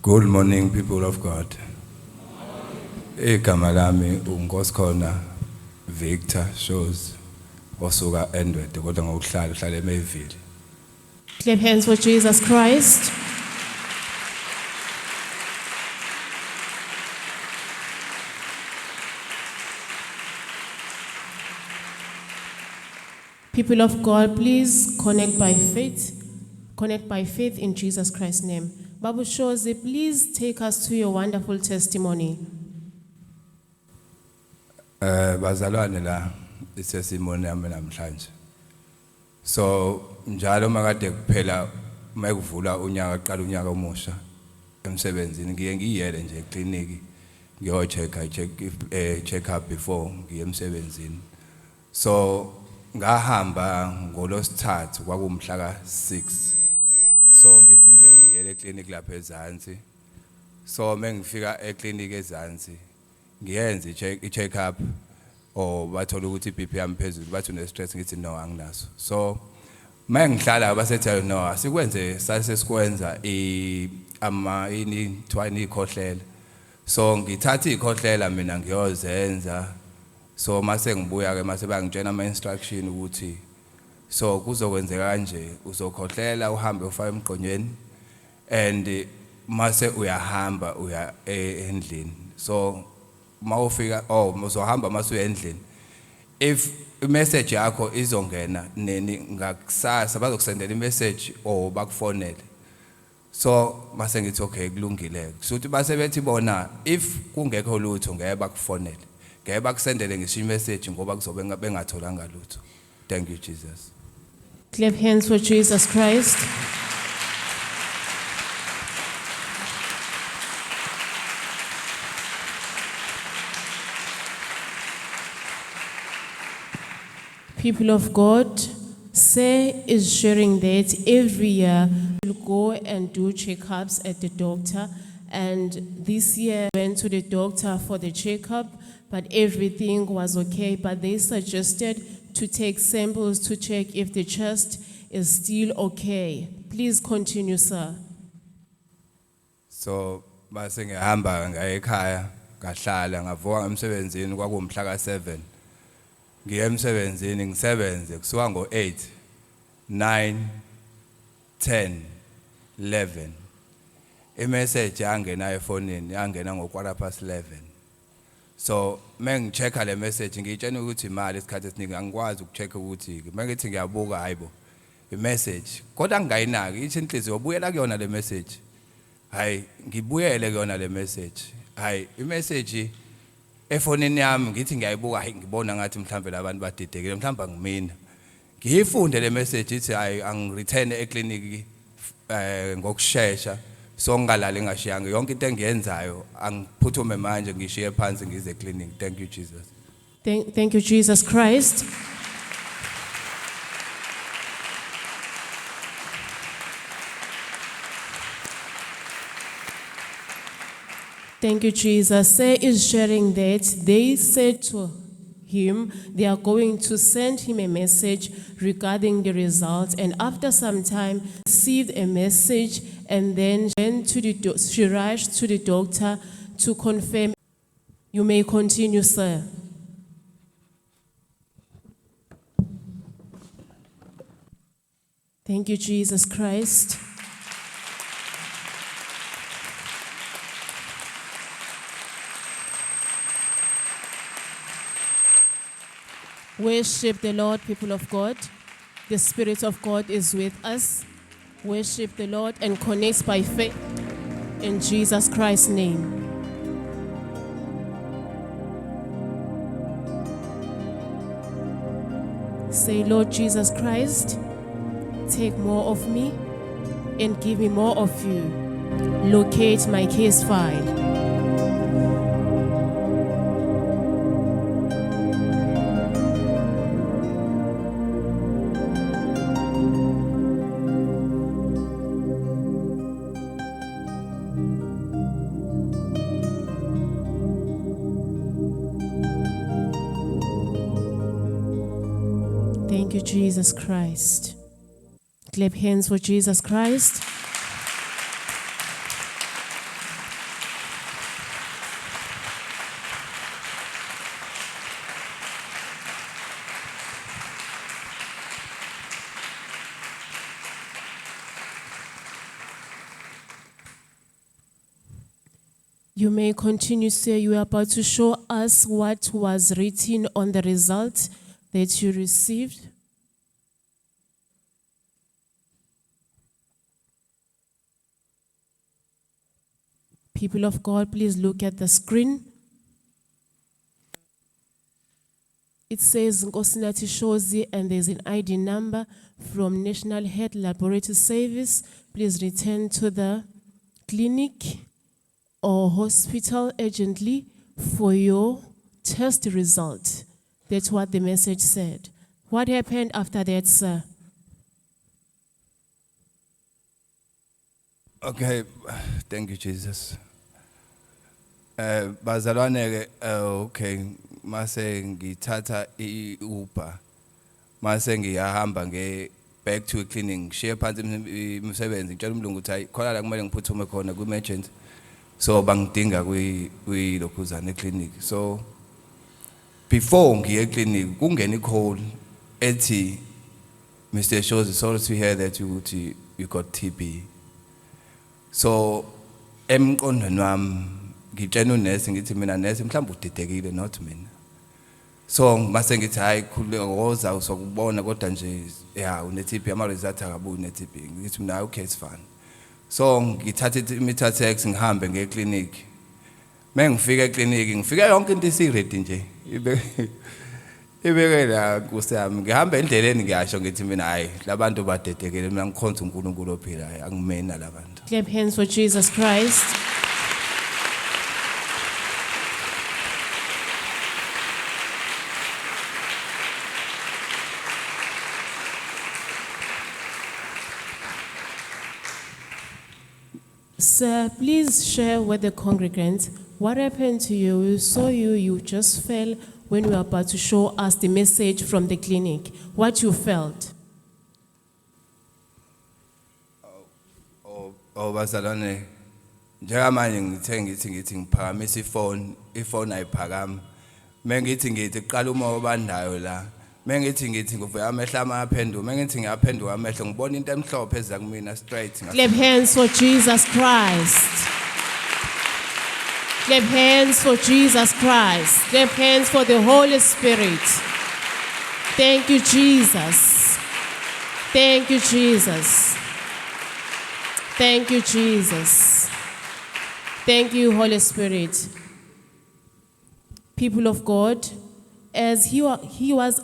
Good morning, people of God. Igama lami uNkosikhona Victor Shows osuka eNdwede kodwa ngokuhlala eMayville. Clap hands for Jesus Christ. People of God, please connect by faith. Connect by faith in Jesus Christ's name. Babu Shozi, please take us to your wonderful testimony. Bazalwane la isesimone yami namhlanje. So njalo makade kuphela mayekuvula unyaka qala unyaka omusha emsebenzini ngiye ngiyele nje eclinic ngiyo check up before ngiye emsebenzini. So ngahamba ngolosithathu kwakumhla ka6. So ngithi nje ngiyele eclinic lapha eZansi. So mengifika eclinic eZansi ngiyenza i-check up bathola ukuthi iBP yami phezulu bathi une stress ngithi no anginaso. So mangihlala basethe no asikwenze sasesikwenza ikhohlela. So ngithatha ikhohlela mina ngiyozenza. So mase ngibuya ke mase bangitshena ama instruction ukuthi so kuzokwenzeka kanje uzokhohlela uhambe ufaka emgqonyeni and mase uyahamba uya endlini. So mawufika uzohamba mase uya endlini if message yakho izongena neni ngakusasa bazokusendela imessage bakufonele. So mase ngithi okay kulungile futhi base bethi bona if kungekho lutho ngeke bakufonele ngeke bakusendele ngisho imessage ngoba kuzobe bengatholanga lutho. Thank you Jesus. Clap hands for Jesus Christ. People of God, Sir is sharing that every year we'll go and do checkups at the doctor. And this year I went to the doctor for the checkup, but everything was okay. But they suggested to take samples to check if the chest is still okay. Please continue, sir. So base ngihamba ngaye ekhaya ngahlala ngavuka emsebenzini kwakumhla ka7. Ngiye emsebenzini ngisebenze kusuka ngo8 9 10 11 imessage yangena efonini yangena ngo11:15. So mengichecka le message ngitshena ukuthi imali isikhathi esiningi angikwazi ukuchecka ukuthi mengithi ngiyabuka hayibo imessage kodwa ngingayinaki ithi inhliziyo ubuyela kuyona le message. Hayi ngibuyele kuyona le message. Hayi imessage efonini yami ngithi ngiyayibuka hayi ngibona ngathi mhlambe labantu badidekile mhlambe angimina. Ngiyifunde le message ithi hayi angireturn eclinic ngokusheshsha. So ngalali ngashiyanga yonke into engiyenzayo angiphuthume manje ngishiye phansi ngize eclinic. Thank you Jesus. Thank you, Jesus Christ. Thank you, Jesus. Sir is sharing that they said to him they are going to send him a message regarding the results, and after some time received a message and then went to she rushed to the doctor to confirm. You may continue, sir. Thank you, Jesus Christ. Worship the Lord, people of God. The Spirit of God is with us. Worship the Lord and connect by faith in Jesus Christ's name. Say, Lord Jesus Christ, take more of me and give me more of you. Locate my case file. Thank you, Jesus Christ. Clap hands for Jesus Christ. You may continue, sir. You are about to show us what was written on the result that you received. People of God, please look at the screen. It says Nkosinathi Shozi and there's an ID number from National Health Laboratory Service. Please return to the clinic or hospital urgently for your test result. That's what the message said. What happened after that, sir? Okay, thank you, Jesus. Bazalwane ke okay mase ngithatha iUber mase ngiyahamba back to a clinic ngishiye phansi umsebenzi ngitshela umlungu ukuthi hayi khona la kumele ngiphuthume khona ku emergency so bangidinga kwi lokhuzana eclinic. So before ngiye eclinic kungena icall ethi Mr. Shozi, sorry to hear that you got TB. So emqondweni wami ngitshena unesi ngithi mina nesi mhlawumbe udidekile not mina. So mase ngithi hayi khuleka uzokubona kodwa nje ya une TB ama result akabuyi une TB. Ngithi mina okay it's fine. So ngithatha imithatha ngihambe ngeclinic. Mengifika eclinic ngifika yonke into isiready nje. Ibeke la kusami ngihamba endleleni ngiyasho ngithi mina hayi labantu badedekile mina ngikhonza uNkulunkulu ophilayo angimena labantu. Clap hands for Jesus Christ. Sir, please share with the congregants what happened to you. We saw you just fell when we were about to show us the message from the clinic. What you felt? Oh bazalwane njengamanje ngithi ngiphakamisa ifone ayiphakama mengithi ngithi qala uma obandayo la mengithi ngivuya amehla amaphenduka mengithi ngiyaphenduka amehlo ngibona into emhlophe eza kumina straight. Clap hands for Jesus Christ. Clap hands for Jesus Christ. Clap hands for the Holy Spirit. Thank you, Jesus. Thank you, Jesus. Thank you, Jesus. Thank you, Holy Spirit. People of God, as he was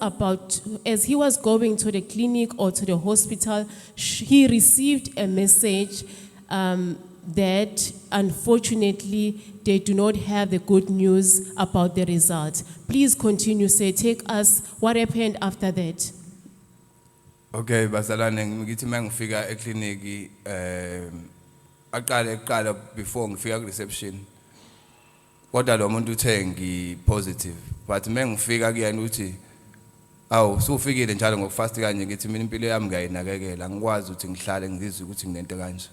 going to the clinic or to the hospital, he received a message that unfortunately they do not have the good news about the result. Please continue, say, take us, what happened after that? Okay, bazalwane ngithi mangifika eclinic aqala before ngifika ku reception. Kodwa lo muntu uthe ngipositive but mangifika kuyena uthi awu sufikile njalo ngokufast kanje ngithi mina impilo yami ngiyayinakekela ngikwazi ukuthi ngihlale ngizizwe ukuthi nginento kanje.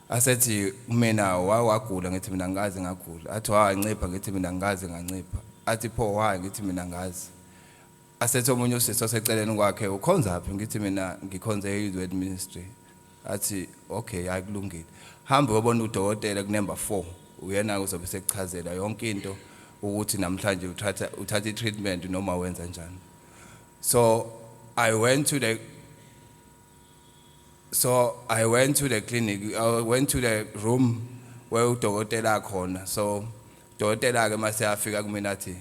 Asethi mina wagula ngithi mina ngazi ngagula. Athi wancipha ngithi mina ngazi ngancipha. Athi pho why ngithi mina ngazi. Asethi omunye usisi oseceleni kwakhe ukhonza phi ngithi mina ngikhonza eYouth Word Ministry. Athi okay akulungile. Hamba ubona udokotela ku number 4 uyena uzobe sekuchazela yonke into ukuthi namhlanje uthatha treatment noma wenza njani. So I went to the clinic. I went to the room where udokotela khona. So udokotela ke mase afika kumina athi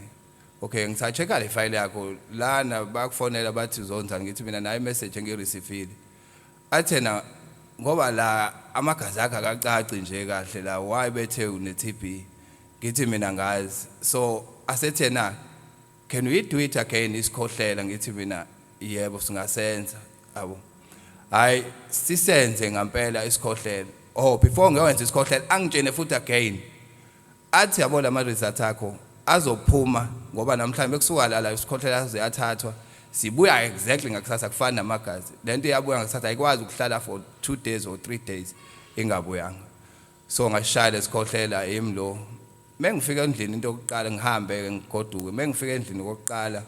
okay ngisachecka le file yakho lana bakufonela bathi uzonzana ngithi mina nayi message ngireceive. Athena ngoba la amagazi akhe akacaci nje kahle la why bethe une TB ngithi mina ngazi. So asethena can we do it again isikhohlela ngithi mina yebo singasenza abo hayi sisenze ngempela isikhohlela. Oh before ngiyenza isikhohlela angitshene futhi again athi yabo la ma result akho azophuma ngoba namhlanje bekusuka la isikhohlela aziyathathwa sibuya exactly ngakusasa kufana namagazi. Lento iyabuya ngakusasa ayikwazi ukuhlala for 2 days or 3 days ingabuyanga. So ngashaya isikhohlela imlo mengifika endlini into yokuqala ngihambe ngigoduke mengifika endlini kokuqala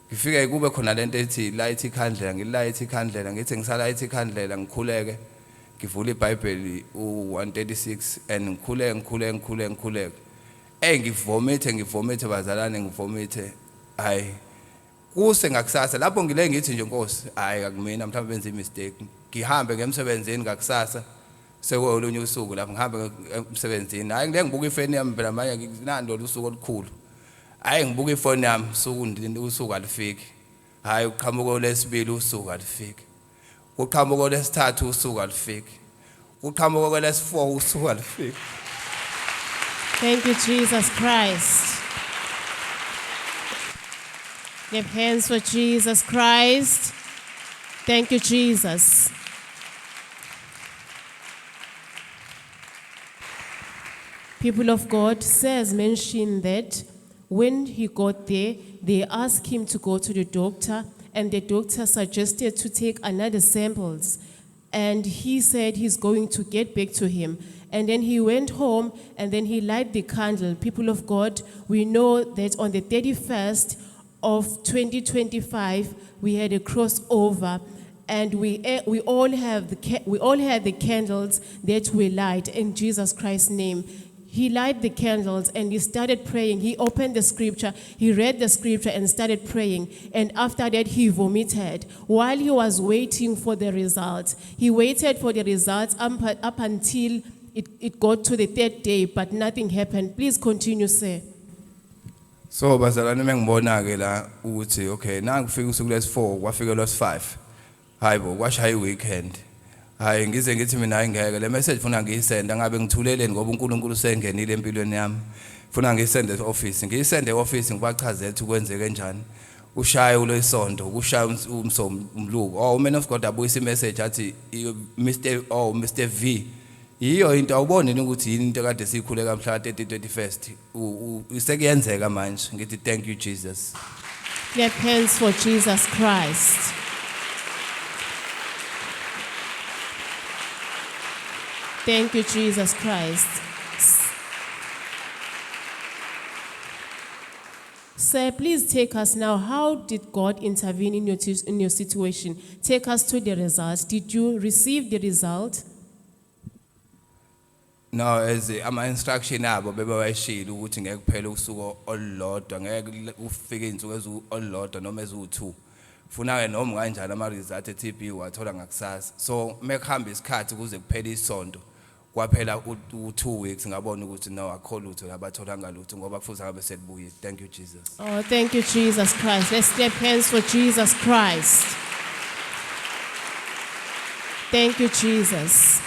ngifike kube khona lento ethi light ikhandlela ngilight ikhandlela ngithi ngisalight ikhandlela ngikhuleke ngivula iBhayibheli u136 and ngikhuleke ngivomithe bazalwane ngivomithe hayi kuse ngakusasa lapho ngile ngithi nje Nkosi hayi akumina mhlawumbe benze imistake ngihambe ngemsebenzini ngakusasa sekolunye usuku lapho ngihambe emsebenzini hayi ngile ngibuka ifoni yami phela manje nginando usuku olukhulu hayi ngibuka ifoni yami usuku alifiki hayi uqhamuko lesibili usuku alifiki uqhamuko lesithathu usuku alifiki uqhamuko lesi4 usuku alifiki. Thank you, Jesus Christ. Give hands for Jesus Christ. Thank you, Jesus. People of God, says mentioned that when he got there, they asked him to go to the doctor, and the doctor suggested to take another samples. And he said he's going to get back to him. And then he went home and then he lighted the candle. People of God, we know that on the 31st of 2025, we had a crossover, and we all had the candles that we light in Jesus Christ's name. He lighted the candles and he started praying. He opened the scripture, he read the scripture and started praying. And after that, he vomited. While he was waiting for the results, he waited for the results up until it got to the third day, but nothing happened. Please continue, sir. So bazalwane mengibona ke la ukuthi okay nangifika usuku lesi4 kwafika lesi5 hayibo kwashaya iweekend hayi ngize ngithi mina ayingeke le message funa ngiyisenda ngabe ngithuleleni ngoba uNkulunkulu sengenile empilweni yami funa ngiyisende e-office ngiyisende e-office ngibachazela ukuthi kwenzeke kanjani ushaya ulesonto kushaya umluko man of God abuyisa imessage athi Mr V iyo into awuboni ukuthi yini into kade sikhuleka mhla ka 31st isekuyenzeka manje ngithi thank you Jesus. Clap hands for Jesus Christ. Thank you, Jesus Christ. Sir, please take us now. How did God intervene in your situation? Take us to the results. Did you receive the result? No, as ama instruction abo bebewashila ukuthi ngeke kuphela usuku olulodwa ngeke ufike izinsuku olulodwa noma ezu2 funa ke noma kanjani ama result eTB wathola ngakusasa so mekuhamba isikhathi kuze kuphele isonto kwaphela u2 weeks ngabona ukuthi no akho lutho labathola ngalutho ngoba kufuze ngabe selibuye. Thank you Jesus. Oh, thank you Jesus Christ. Let's clap hands for Jesus Christ. Thank you Jesus.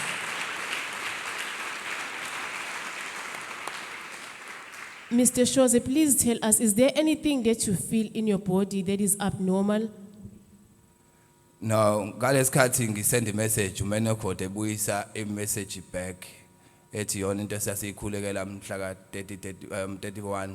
Mr. Shoze, please tell us, is there anything that you feel in your body that is abnormal? No, ngalesikhathi ngisend message man of God ebuyisa message back ethi yona into esasikhulekela mhla ka 31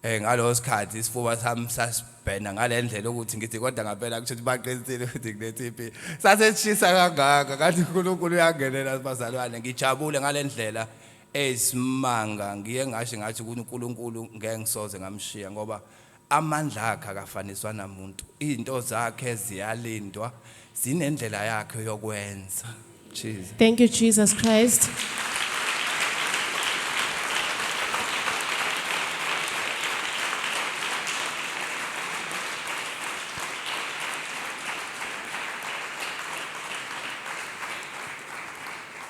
ngalo sikhathi isifuba sami sasibhena ngalendlela ukuthi ngithi kodwa ngaphela kuthi baqinisile ukuthi kuneTB saseshisa kangaka kanti uNkulunkulu uyangelela bazalwane ngijabule ngalendlela esimanga ngiye ngasho ngathi uNkulunkulu ngeke ngisoze ngamshiya ngoba amandla akhe akafaniswa namuntu izinto zakhe ziyalindwa zinendlela yakhe yokwenza. Jesus. Thank you Jesus Christ.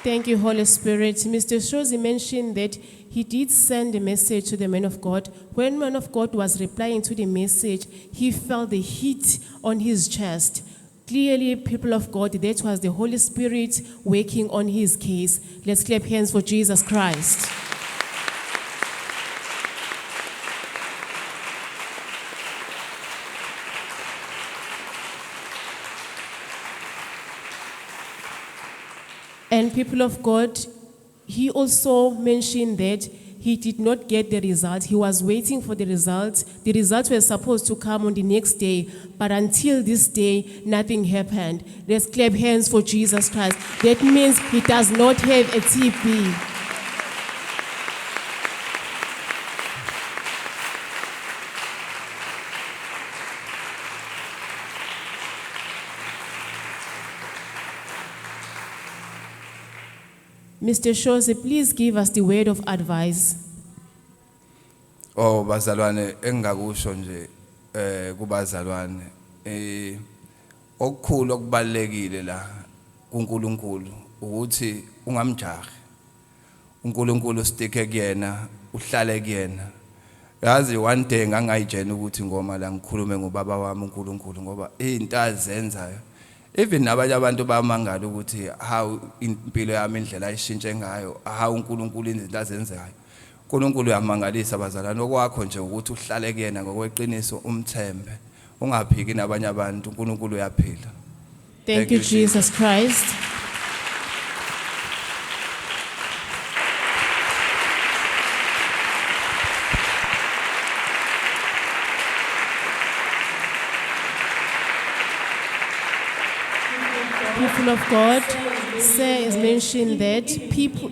Thank you, Holy Spirit. Mr. Shozi mentioned that he did send a message to the man of God. When man of God was replying to the message, he felt the heat on his chest. Clearly, people of God, that was the Holy Spirit working on his case. Let's clap hands for Jesus Christ. And people of God, he also mentioned that he did not get the results. He was waiting for the results. The results were supposed to come on the next day, but until this day, nothing happened. Let's clap hands for Jesus Christ. That means he does not have a TB. Mr. Shose, please give us the word of advice. Oh bazalwane engakusho nje kubazalwane okukhulu okubalekile la kuNkulunkulu ukuthi ungamjahi uNkulunkulu sticke kuyena uhlale kuyena yazi one day ngangayijena ukuthi ngoma la ngikhulume ngobaba wami uNkulunkulu ngoba izinto azenzayo even nabanye abantu bayamangala ukuthi how impilo yami indlela ayishintshe ngayo how uNkulunkulu izinto azenzayo uNkulunkulu uyamangalisa abazalwane okwakho nje ukuthi uhlale kuyena ngokweqiniso umthembe ungaphiki nabanye abantu uNkulunkulu uyaphila. Thank you, Jesus Christ. People of God, Sir has mentioned that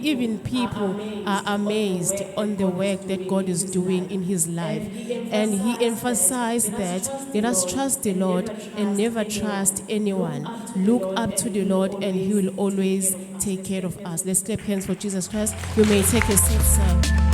even people are amazed on the work that God is doing in his life. And he emphasized that let us trust the Lord and never trust anyone. Look up to the Lord and he will always take care of us. Let's clap hands for Jesus Christ. You may take a seat, sir.